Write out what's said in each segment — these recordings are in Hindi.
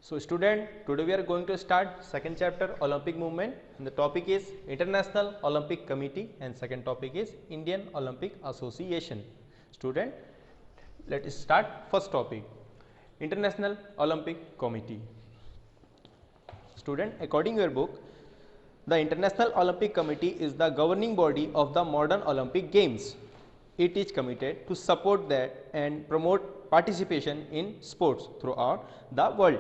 So student, today we are going to start second chapter Olympic movement and the topic is International Olympic Committee and second topic is Indian Olympic Association. Student, let us start first topic International Olympic Committee. Student, according to your book, the International Olympic Committee is the governing body of the modern Olympic Games. It is committed to support that and promote participation in sports throughout the world.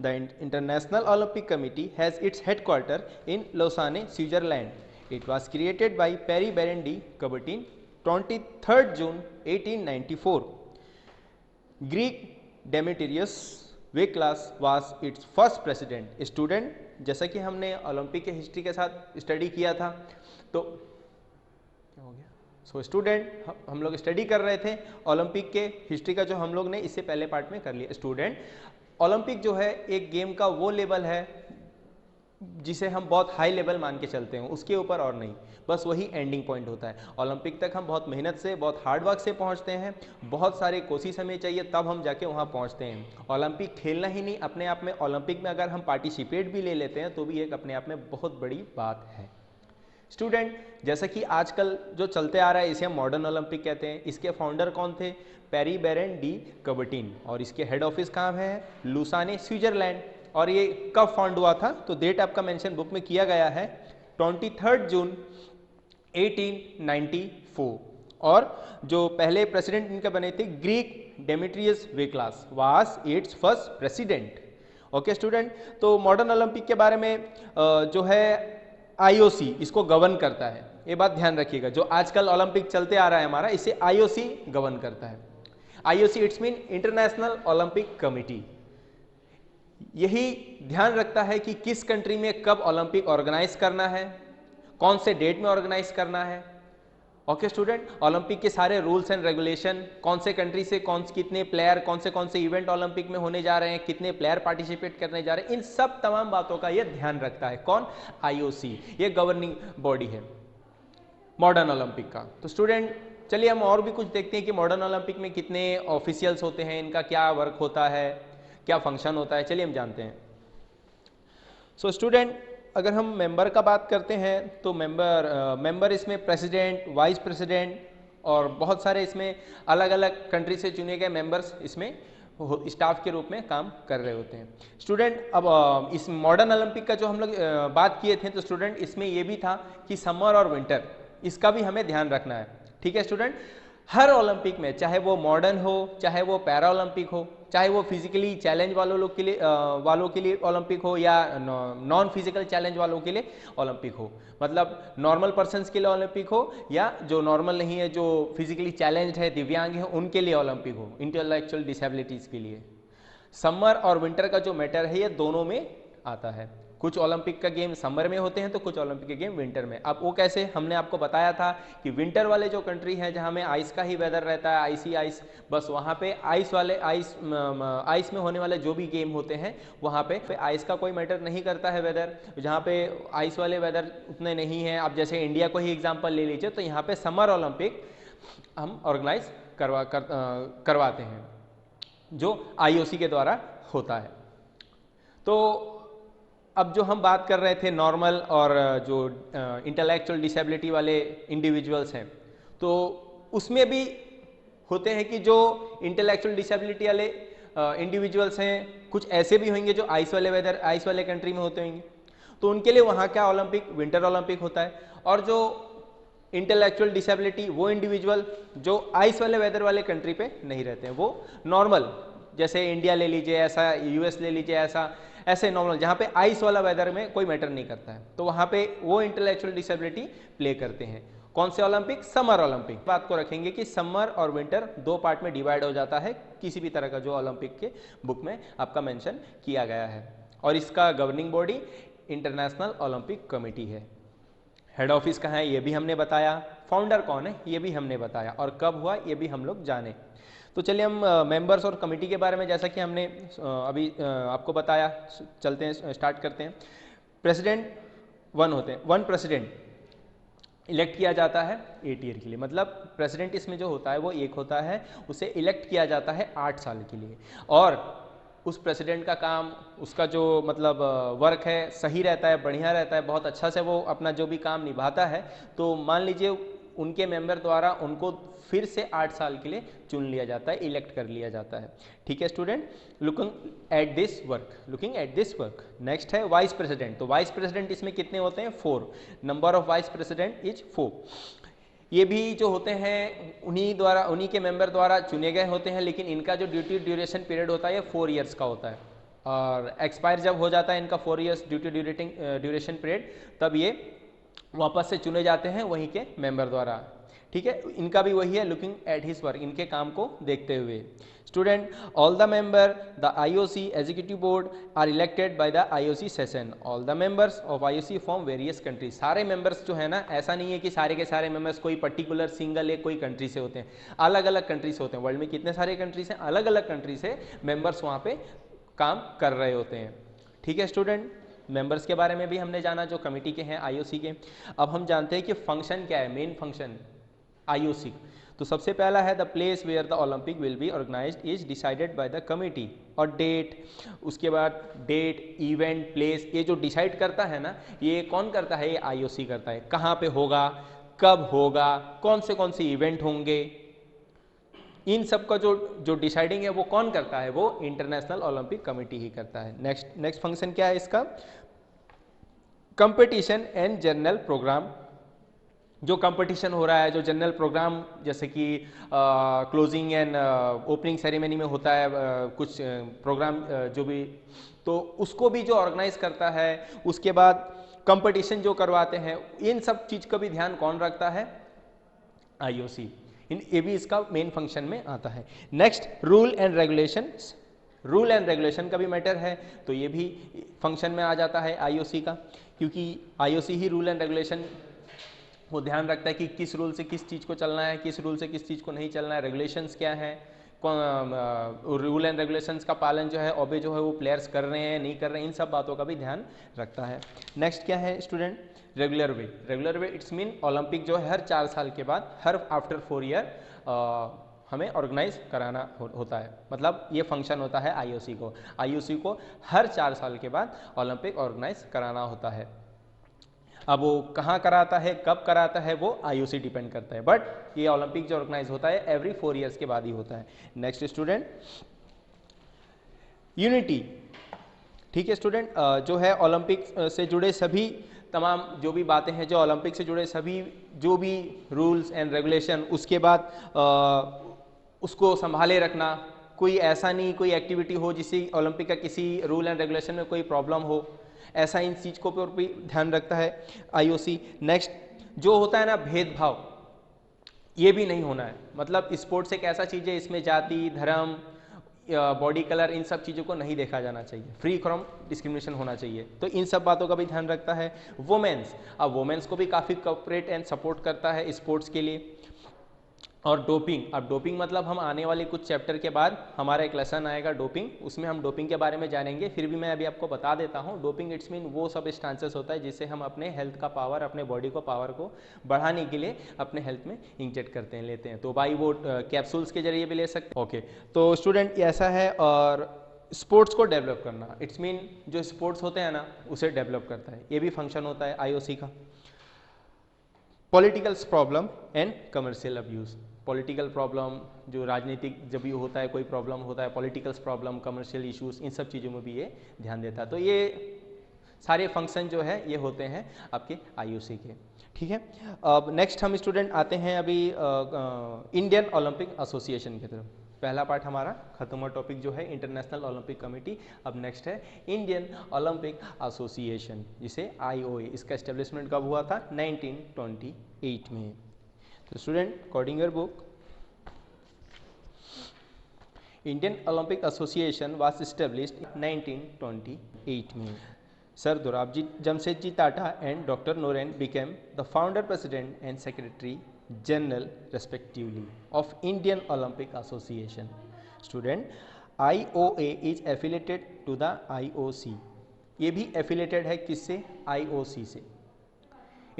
The International Olympic Committee has its headquarters in Lausanne, Switzerland. It was created by Perry Baron de Coubertin, 23rd June 1894. Greek Demetrius Veklas was its first president. Student, जैसा कि हमने ओलंपिक के हिस्ट्री के साथ स्टडी किया था, तो क्या हो गया? सो स्टूडेंट, हम लोग स्टडी कर रहे थे ओलंपिक के हिस्ट्री का, जो हम लोग ने इससे पहले पार्ट में कर लिया. स्टूडेंट, ओलंपिक जो है एक गेम का वो लेवल है जिसे हम बहुत हाई लेवल मान के चलते हैं, उसके ऊपर और नहीं, बस वही एंडिंग पॉइंट होता है. ओलंपिक तक हम बहुत मेहनत से, बहुत हार्ड वर्क से पहुंचते हैं, बहुत सारे कोशिश हमें चाहिए, तब हम जाके वहां पहुंचते हैं. ओलंपिक खेलना ही नहीं, अपने आप में ओलंपिक में अगर हम पार्टिसिपेट भी ले लेते हैं तो भी एक अपने आप में बहुत बड़ी बात है. स्टूडेंट, जैसा कि आजकल जो चलते आ रहा है इसे हम मॉडर्न ओलंपिक कहते हैं. इसके फाउंडर कौन थे? पेरी बैरन डी कबर्टिन. और इसके हेड ऑफिस कहाँ है? Lausanne, Switzerland. और ये कब फाउंड हुआ था? तो डेट आपका मेंशन बुक में किया गया है 23 जून 1894. और जो पहले प्रेसिडेंट इनके बने थे Greek Demetrius Vikelas was its first president. Okay student, तो मॉडर्न ओलंपिक के बारे में जो है आईओसी इसको गवर्न करता है. ये बात ध्यान रखिएगा, जो आजकल ओलंपिक चलते आ रहा है हमारा, इसे आईओसी गवर्न करता है. IOC it's mean international Olympic committee. यही ध्यान रखता है कि किस कंट्री में कब ओलंपिक ऑर्गेनाइज करना है, कौन से डेट में ऑर्गेनाइज करना है. ओके स्टूडेंट, ओलंपिक के सारे रूल्स एंड रेगुलेशन, कौन से कंट्री से कितने प्लेयर, कौन से इवेंट ओलंपिक में होने जा रहे हैं, कितने प्लेयर पार्टिसिपेट करने जा रहे हैं, इन सब तमाम बातों का यह ध्यान रखता है. कौन? आईओसी. ये गवर्निंग बॉडी है मॉडर्न ओलंपिक का. तो स्टूडेंट, चलिए हम और भी कुछ देखते हैं कि मॉडर्न ओलंपिक में कितने ऑफिशियल्स होते हैं, इनका क्या वर्क होता है, क्या फंक्शन होता है. चलिए हम जानते हैं. सो स्टूडेंट, अगर हम मेंबर का बात करते हैं तो मेंबर इसमें प्रेसिडेंट, वाइस प्रेसिडेंट और बहुत सारे इसमें अलग अलग कंट्री से चुने गए मेंबर्स इसमें स्टाफ के रूप में काम कर रहे होते हैं. स्टूडेंट, अब इस मॉडर्न ओलंपिक का जो हम लोग बात किए थे, तो स्टूडेंट इसमें यह भी था कि समर और विंटर, इसका भी हमें ध्यान रखना है. ठीक है स्टूडेंट, हर ओलंपिक में, चाहे वो मॉडर्न हो, चाहे वो पैरा ओलंपिक हो, चाहे वो फिजिकली चैलेंज वालों के लिए ओलंपिक हो या नॉन फिजिकल चैलेंज वालों के लिए ओलंपिक हो, मतलब नॉर्मल पर्सन्स के लिए ओलंपिक हो या जो नॉर्मल नहीं है, जो फिजिकली चैलेंज है, दिव्यांग है, उनके लिए ओलंपिक हो, इंटेलेक्चुअल डिसेबिलिटीज के लिए. समर और विंटर का जो मैटर है ये दोनों में आता है. कुछ ओलंपिक का गेम समर में होते हैं तो कुछ ओलंपिक के गेम विंटर में. अब वो कैसे, हमने आपको बताया था कि विंटर वाले जो कंट्री हैं जहां में आइस का ही वेदर रहता है, आइसी आइस, बस वहां पे आइस में होने वाले जो भी गेम होते हैं वहां पे आइस का कोई मैटर नहीं करता है वेदर. जहां पे आइस वाले वेदर उतने नहीं हैं, आप जैसे इंडिया को ही एग्जाम्पल ले लीजिए, तो यहाँ पे समर ओलंपिक हम ऑर्गेनाइज करवाते हैं जो आईओसी के द्वारा होता है. तो अब जो हम बात कर रहे थे नॉर्मल और जो इंटेलेक्चुअल डिसेबिलिटी वाले इंडिविजुअल्स हैं, तो उसमें भी होते हैं कि जो इंटेलेक्चुअल डिसेबिलिटी वाले इंडिविजुअल्स हैं, कुछ ऐसे भी होंगे जो आइस वाले कंट्री में होते होंगे, तो उनके लिए वहाँ क्या ओलंपिक, विंटर ओलंपिक होता है. और जो इंटेलेक्चुअल डिसेबिलिटी, वो इंडिविजुअल जो आइस वाले वेदर वाले कंट्री पे नहीं रहते हैं, वो नॉर्मल, जैसे इंडिया ले लीजिए, ऐसा यूएस ले लीजिए, ऐसे नॉर्मल जहाँ पे आइस वाला वेदर में कोई मैटर नहीं करता है, तो वहाँ पे वो इंटेलेक्चुअल डिसेबिलिटी प्ले करते हैं. कौन से ओलंपिक? Summer Olympic. बात को रखेंगे कि समर और विंटर दो पार्ट में डिवाइड हो जाता है किसी भी तरह का जो ओलंपिक के बुक में आपका मेंशन किया गया है. और इसका governing body international Olympic committee है. हेड ऑफिस कहाँ है ये भी हमने बताया, फाउंडर कौन है ये भी हमने बताया, और कब हुआ ये भी हम लोग जाने. तो चलिए हम मेंबर्स और कमेटी के बारे में, जैसा कि हमने अभी आपको बताया, चलते हैं, स्टार्ट करते हैं. प्रेसिडेंट 1 होते हैं, 1 प्रेसिडेंट इलेक्ट किया जाता है 8 ईयर के लिए, मतलब प्रेसिडेंट इसमें जो होता है वो एक होता है, उसे इलेक्ट किया जाता है 8 साल के लिए. और उस प्रेसिडेंट का काम, उसका जो मतलब वर्क है सही रहता है, बढ़िया रहता है, बहुत अच्छा से वो अपना जो भी काम निभाता है, तो मान लीजिए उनके मेंबर द्वारा उनको फिर से 8 साल के लिए चुन लिया जाता है, इलेक्ट कर लिया जाता है। ठीक है student, looking at this work. Next है वाइस प्रेसिडेंट। तो वाइस प्रेसिडेंट इसमें कितने होते हैं? 4। Number of vice president is 4। ये भी जो होते हैं उन्हीं के मेंबर द्वारा चुने गए होते हैं, लेकिन इनका जो ड्यूरेशन पीरियड होता है ये 4 ईयर्स का होता है, और एक्सपायर जब हो जाता है इनका 4 ईयर्स ड्यूरेशन पीरियड, तब ये वापस से चुने जाते हैं वहीं के मेंबर द्वारा। ठीक है, इनका भी वही है, लुकिंग एट हिज वर्क, इनके काम को देखते हुए। Student, all the member the IOC executive board are elected by the IOC session. All the members of IOC from various countries. सारे मेंबर्स जो है ना, ऐसा नहीं है कि सारे के सारे मेंबर्स कोई पर्टिकुलर सिंगल एक कोई कंट्री से होते हैं, अलग अलग कंट्री से होते हैं। वर्ल्ड में कितने सारे कंट्रीज हैं, अलग अलग कंट्री से मेंबर्स वहाँ पे काम कर रहे होते हैं। ठीक है स्टूडेंट, मेंबर्स के बारे में भी हमने जाना जो कमेटी के हैं आईओसी के। अब हम जानते हैं कि फंक्शन क्या है, मेन फंक्शन आईओसी। तो सबसे पहला है the place where the Olympic will be organised is decided by the committee, और डेट, उसके बाद डेट, इवेंट, प्लेस, ये जो डिसाइड करता है ना, ये कौन करता है? ये आईओसी करता है। कहाँ पे होगा, कब होगा, कौन से इवेंट होंगे, इन सब का जो डिसाइडिंग है वो कौन करता है? वो इंटरनेशनल ओलंपिक कमेटी ही करता है। नेक्स्ट फंक्शन क्या है इसका? Competition and general programme. जो कंपटीशन हो रहा है, जो जनरल प्रोग्राम, जैसे कि क्लोजिंग एंड ओपनिंग सेरेमनी में होता है कुछ प्रोग्राम जो भी, तो उसको भी जो ऑर्गेनाइज करता है, उसके बाद कंपटीशन जो करवाते हैं, इन सब चीज का भी ध्यान कौन रखता है? आईओसी। ये भी इसका मेन फंक्शन में आता है। Next, rule and regulation. Rule and regulation का भी मैटर है, तो ये भी फंक्शन में आ जाता है आईओसी का, क्योंकि IOC he rule and regulation वो ध्यान रखता है कि किस रूल से किस चीज़ को चलना है, किस रूल से किस चीज़ को नहीं चलना है, रेगुलेशंस क्या है, रूल एंड रेगुलेशंस का पालन जो है, ओबे जो है वो प्लेयर्स कर रहे हैं नहीं कर रहे हैं, इन सब बातों का भी ध्यान रखता है। नेक्स्ट क्या है student? Regular way. Regular way it's mean Olympic जो है हर 4 साल के बाद, हर आफ्टर 4 ईयर हमें ऑर्गेनाइज कराना होता है। मतलब ये फंक्शन होता है आईओसी को। आईओसी को हर 4 साल के बाद ओलंपिक ऑर्गेनाइज कराना होता है। अब वो कहाँ कराता है, कब कराता है, वो आईओसी डिपेंड करता है, बट ये ओलंपिक जो ऑर्गेनाइज होता है एवरी 4 ईयर्स के बाद ही होता है। Next student, unity. ठीक है स्टूडेंट, जो है ओलंपिक से जुड़े सभी तमाम जो भी बातें हैं, जो ओलंपिक से जुड़े सभी जो भी रूल्स एंड रेगुलेशन, उसके बाद उसको संभाले रखना। कोई ऐसा नहीं कोई एक्टिविटी हो जिससे ओलंपिक का किसी रूल एंड रेगुलेशन में कोई प्रॉब्लम हो, ऐसा इन चीज़ को पर भी ध्यान रखता है आईओसी। नेक्स्ट, जो होता है ना भेदभाव, ये भी नहीं होना है। मतलब स्पोर्ट्स एक ऐसा चीज़ है, इसमें जाति, धर्म, बॉडी कलर, इन सब चीज़ों को नहीं देखा जाना चाहिए, फ्री फ्रॉम डिस्क्रिमिनेशन होना चाहिए, तो इन सब बातों का भी ध्यान रखता है। वुमेन्स, अब वुमेन्स को भी काफ़ी कोऑपरेट एंड सपोर्ट करता है स्पोर्ट्स के लिए। और डोपिंग, अब डोपिंग मतलब हम आने वाले कुछ चैप्टर के बाद हमारा एक लेसन आएगा डोपिंग, उसमें हम डोपिंग के बारे में जानेंगे। फिर भी मैं अभी आपको बता देता हूँ, डोपिंग इट्स मीन वो सब्सटेंसेस होता है जिससे हम अपने हेल्थ का पावर, अपने बॉडी को पावर को बढ़ाने के लिए अपने हेल्थ में इंजेक्ट करते हैं, लेते हैं। तो भाई वो कैप्सूल्स के जरिए भी ले सकते हैं। ओके, तो स्टूडेंट ऐसा है। और स्पोर्ट्स को डेवलप करना, इट्स मीन जो स्पोर्ट्स होते हैं ना उसे डेवलप करता है, ये भी फंक्शन होता है आईओसी का। Political problem and commercial abuse. Political problem, जो राजनीतिक जब भी होता है कोई प्रॉब्लम होता है, पॉलिटिकल प्रॉब्लम, कमर्शियल इश्यूज, इन सब चीज़ों में भी ये ध्यान देता है। तो ये सारे फंक्शन जो है ये होते हैं आपके आईओसी के। ठीक है, अब नेक्स्ट हम स्टूडेंट आते हैं अभी इंडियन ओलंपिक एसोसिएशन की तरफ। पहला पार्ट हमारा खत्म हुआ, टॉपिक जो है इंटरनेशनल ओलंपिक कमेटी। अब नेक्स्ट है इंडियन ओलंपिक एसोसिएशन, जिसे आईओए। इसका एस्टेब्लिशमेंट कब हुआ था? 1928 में। तो student, according your book, Indian Olympic association was established 1928 में। Sir Dorabji Jamshedji Tata and Dr. Noren became the founder, president and secretary general respectively of Indian Olympic Association. Student, IOA is affiliated to the IOC. ये भी affiliated है किससे? IOC से।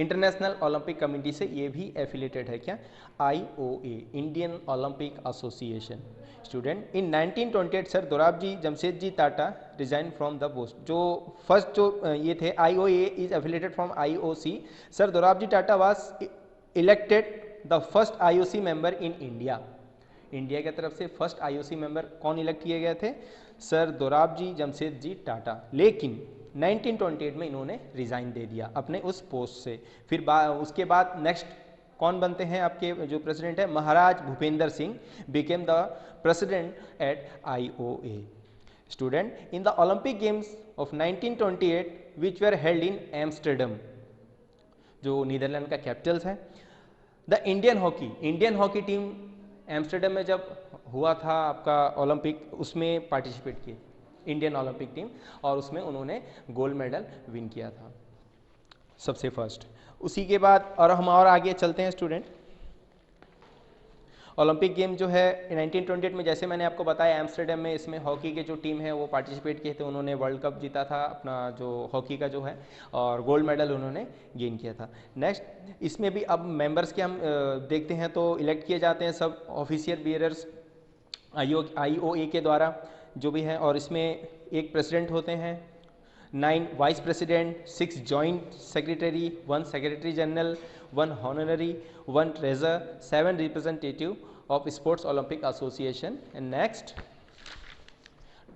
इंटरनेशनल ओलंपिक कमेटी से ये भी एफिलेटेड है क्या, IOA, Indian Olympic Association. Student in 1928 sir Dorabji Jamshedji Tata resign from the post. जो फर्स्ट जो ये थे IOA is affiliated from IOC। Sir Dorabji Tata was elected the first IOC member in India. India की तरफ से फर्स्ट IOC मेंबर कौन इलेक्ट किए गए थे, सर दोराबजी जमशेदजी टाटा। लेकिन 1928 में इन्होंने रिजाइन दे दिया अपने उस पोस्ट से। फिर उसके बाद नेक्स्ट कौन बनते हैं आपके जो प्रेसिडेंट है, Maharaj Bhupendra Singh became the president at IOA। Student in the Olympic games of 1928 which were held in Amsterdam, जो नीदरलैंड का कैपिटल्स है, the Indian hockey team Amsterdam में जब हुआ था आपका ओलंपिक, उसमें पार्टिसिपेट किए इंडियन ओलंपिक टीम, और उसमें उन्होंने गोल्ड मेडल विन किया था सबसे फर्स्ट। उसी के बाद और हम और आगे चलते हैं स्टूडेंट। ओलंपिक गेम जो है 1928 में जैसे मैंने आपको बताया एम्स्टर्डम में, इसमें हॉकी के जो टीम है वो पार्टिसिपेट किए थे, उन्होंने वर्ल्ड कप जीता था अपना जो हॉकी का जो है, और गोल्ड मेडल उन्होंने गेन किया था। नेक्स्ट इसमें भी अब मेंबर्स के हम देखते हैं तो इलेक्ट किए जाते हैं सब ऑफिशियल बियरर्स IOA के द्वारा जो भी है, और इसमें एक प्रेसिडेंट होते हैं, 9 vice president, 6 joint secretary, 1 secretary general, 1 honorary, 1 treasure, 7 representative of sports Olympic association and next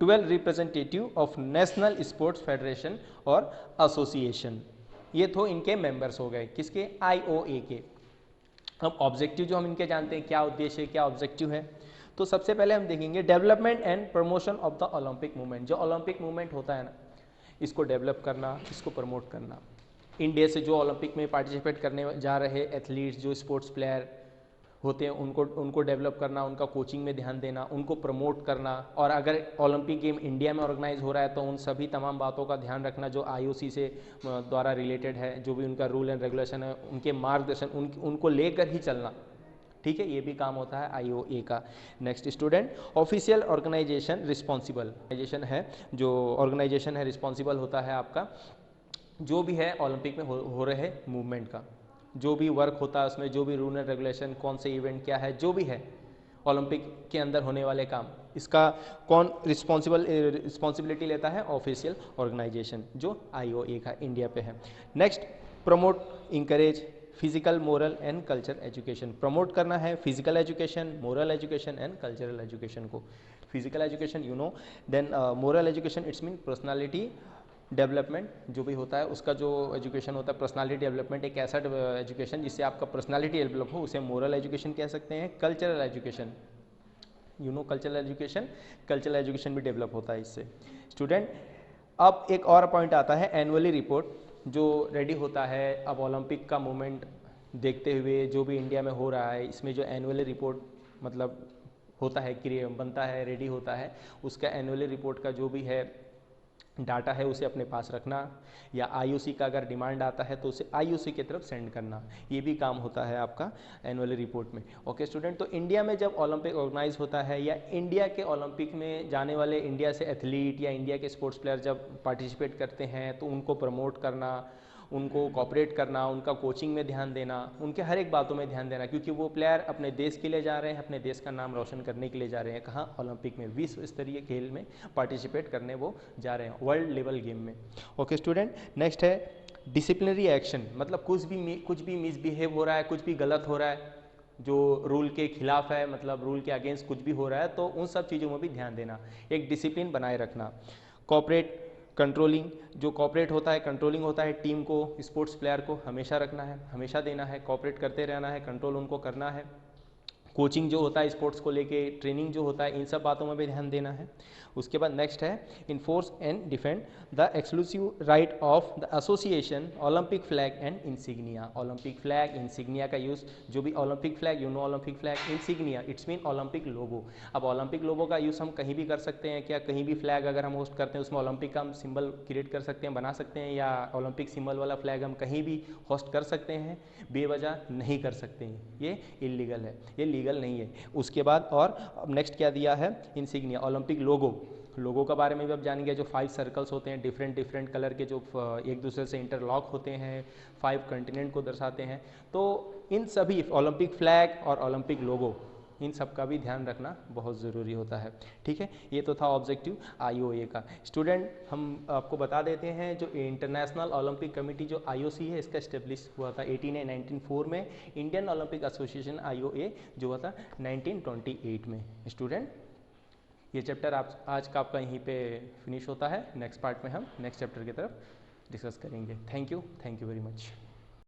12 representative of national sports federation और एसोसिएशन। ये तो इनके मेंबर्स हो गए, किसके, IOA के। अब ऑब्जेक्टिव जो हम इनके जानते हैं, क्या उद्देश्य है, क्या ऑब्जेक्टिव है, तो सबसे पहले हम देखेंगे development and promotion of the Olympic movement. जो ओलंपिक मूवमेंट होता है ना, इसको डेवलप करना, इसको प्रमोट करना। इंडिया से जो ओलंपिक में पार्टिसिपेट करने जा रहे एथलीट्स, जो स्पोर्ट्स प्लेयर होते हैं, उनको डेवलप करना, उनका कोचिंग में ध्यान देना, उनको प्रमोट करना, और अगर ओलंपिक गेम इंडिया में ऑर्गेनाइज हो रहा है तो उन सभी तमाम बातों का ध्यान रखना जो IOC से द्वारा रिलेटेड है, जो भी उनका रूल एंड रेगुलेशन है, उनके मार्गदर्शन उनको लेकर ही चलना। ठीक है, ये भी काम होता है IOA का। Next student official organisation responsible है, जो ऑर्गेनाइजेशन है रिस्पॉन्सिबल होता है आपका जो भी है ओलंपिक में हो रहे मूवमेंट का, जो भी वर्क होता है उसमें, जो भी रूल एंड रेगुलेशन, कौन से इवेंट क्या है, जो भी है ओलंपिक के अंदर होने वाले काम, इसका कौन रिस्पॉन्सिबिलिटी लेता है, ऑफिशियल ऑर्गेनाइजेशन जो IOA का इंडिया पे है। Next promote encourage physical, moral and culture education. Promote करना है physical education, moral education and cultural education को। Physical education you know, then moral education it's mean personality development जो भी होता है उसका जो एजुकेशन होता है, पर्सनालिटी डेवलपमेंट, एक ऐसा एजुकेशन जिससे आपका पर्सनालिटी डेवलप हो, उसे मोरल एजुकेशन कह सकते हैं। Cultural education you no, cultural education भी डेवलप होता है इससे। स्टूडेंट अब एक और पॉइंट आता है एनुअली रिपोर्ट जो रेडी होता है अब ओलंपिक का मूवमेंट देखते हुए, जो भी इंडिया में हो रहा है, इसमें जो एनुअली रिपोर्ट मतलब होता है, बनता है, रेडी होता है, उसका एनुअली रिपोर्ट का जो भी है डाटा है उसे अपने पास रखना, या IOC का अगर डिमांड आता है तो उसे IOC की तरफ सेंड करना, ये भी काम होता है आपका एनुअल रिपोर्ट में। ओके स्टूडेंट, तो इंडिया में जब ओलंपिक ऑर्गेनाइज होता है या इंडिया के ओलंपिक में जाने वाले इंडिया से एथलीट या इंडिया के स्पोर्ट्स प्लेयर जब पार्टिसिपेट करते हैं तो उनको प्रमोट करना, उनको कोऑपरेट करना, उनका कोचिंग में ध्यान देना, उनके हर एक बातों में ध्यान देना, क्योंकि वो प्लेयर अपने देश के लिए जा रहे हैं, अपने देश का नाम रोशन करने के लिए जा रहे हैं। कहाँ, ओलंपिक में, विश्व स्तरीय खेल में पार्टिसिपेट करने वो जा रहे हैं, वर्ल्ड लेवल गेम में। ओके स्टूडेंट, नेक्स्ट है डिसिप्लिनरी एक्शन, मतलब कुछ भी मिसबिहेव हो रहा है, कुछ भी गलत हो रहा है, जो रूल के खिलाफ है, मतलब रूल के अगेंस्ट कुछ भी हो रहा है, तो उन सब चीज़ों में भी ध्यान देना, एक डिसिप्लिन बनाए रखना। कोऑपरेट कंट्रोलिंग, जो कोऑपरेट होता है, कंट्रोलिंग होता है, टीम को, स्पोर्ट्स प्लेयर को हमेशा रखना है, हमेशा देना है, कोऑपरेट करते रहना है, कंट्रोल उनको करना है। कोचिंग जो होता है स्पोर्ट्स को लेके, ट्रेनिंग जो होता है, इन सब बातों में भी ध्यान देना है। उसके बाद नेक्स्ट है enforce and defend the exclusive right of the association Olympic flag and insignia. Olympic flag, insignia का यूज़, जो भी Olympic flag, you know Olympic flag, insignia it's mean Olympic logo. अब ओलंपिक लोगो का यूज़ हम कहीं भी कर सकते हैं क्या, कहीं भी फ्लैग अगर हम होस्ट करते हैं उसमें ओलंपिक का हम सिंबल क्रिएट कर सकते हैं, बना सकते हैं, या ओलंपिक सिंबल वाला फ्लैग हम कहीं भी होस्ट कर सकते हैं, बेवजह नहीं कर सकते हैं, ये इलीगल है, ये लीगल नहीं है। उसके बाद और अब नेक्स्ट क्या दिया है, इंसिग्निया, ओलंपिक लोगो, लोगों के बारे में भी आप जानेंगे, जो 5 सर्कल्स होते हैं डिफरेंट डिफरेंट कलर के, जो एक दूसरे से इंटरलॉक होते हैं, 5 कंटिनेंट को दर्शाते हैं। तो इन सभी ओलंपिक फ्लैग और ओलंपिक लोगो, इन सब का भी ध्यान रखना बहुत ज़रूरी होता है। ठीक है, ये तो था ऑब्जेक्टिव IOA का। स्टूडेंट, हम आपको बता देते हैं, जो इंटरनेशनल ओलंपिक कमेटी जो IOC है, इसका इस्टेब्लिश हुआ था 1904 में। इंडियन ओलंपिक एसोसिएशन IOA जो हुआ था 1928 में। स्टूडेंट, ये चैप्टर आप आज का आपका यहीं पे फिनिश होता है। नेक्स्ट पार्ट में हम नेक्स्ट चैप्टर की तरफ डिस्कस करेंगे। Thank you very much.